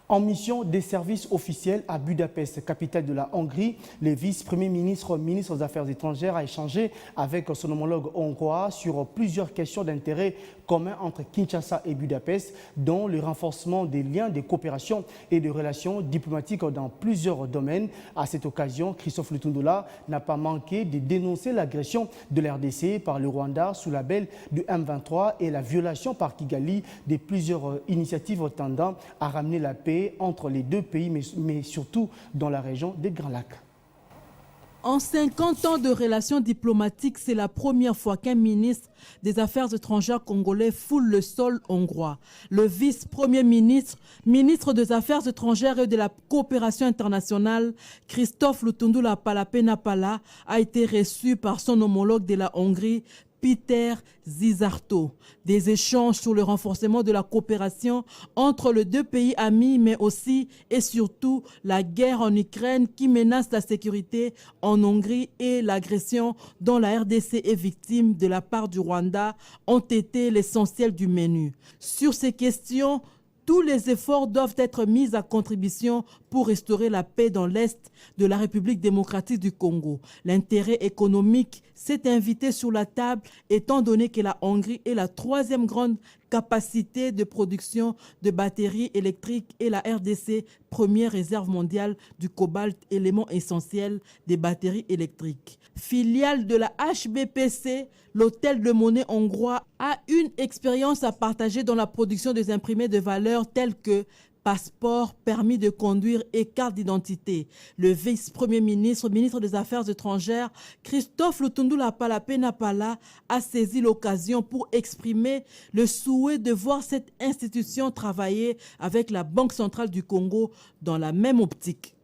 En mission des services officiels à Budapest, capitale de la Hongrie, le vice-premier ministre des Affaires étrangères a échangé avec son homologue hongrois sur plusieurs questions d'intérêt commun entre Kinshasa et Budapest, dont le renforcement des liens de coopération et de relations diplomatiques dans plusieurs domaines. À cette occasion, Christophe Lutundula n'a pas manqué de dénoncer l'agression de la RDC par le Rwanda sous la belle du M23 et la violation par Kigali de plusieurs initiatives tendant à ramener la paix entre les deux pays, mais surtout dans la région des Grands Lacs. En 50 ans de relations diplomatiques, c'est la première fois qu'un ministre des Affaires étrangères congolais foule le sol hongrois. Le vice-premier ministre, ministre des Affaires étrangères et de la coopération internationale, Christophe Lutundula Palapena-Pala, a été reçu par son homologue de la Hongrie, Peter Zizarto. Des échanges sur le renforcement de la coopération entre les deux pays amis, mais aussi et surtout la guerre en Ukraine qui menace la sécurité en Hongrie et l'agression dont la RDC est victime de la part du Rwanda ont été l'essentiel du menu. Sur ces questions, tous les efforts doivent être mis à contribution pour restaurer la paix dans l'Est de la République démocratique du Congo. L'intérêt économique s'est invité sur la table étant donné que la Hongrie est la troisième grande capacité de production de batteries électriques et la RDC, première réserve mondiale du cobalt, élément essentiel des batteries électriques. Filiale de la HBPC, l'hôtel de monnaie hongrois a une expérience à partager dans la production des imprimés de valeur tels que passeport, permis de conduire et carte d'identité. Le vice-premier ministre, ministre des Affaires étrangères, Christophe Lutundula Palapena-Pala, a saisi l'occasion pour exprimer le souhait de voir cette institution travailler avec la Banque centrale du Congo dans la même optique.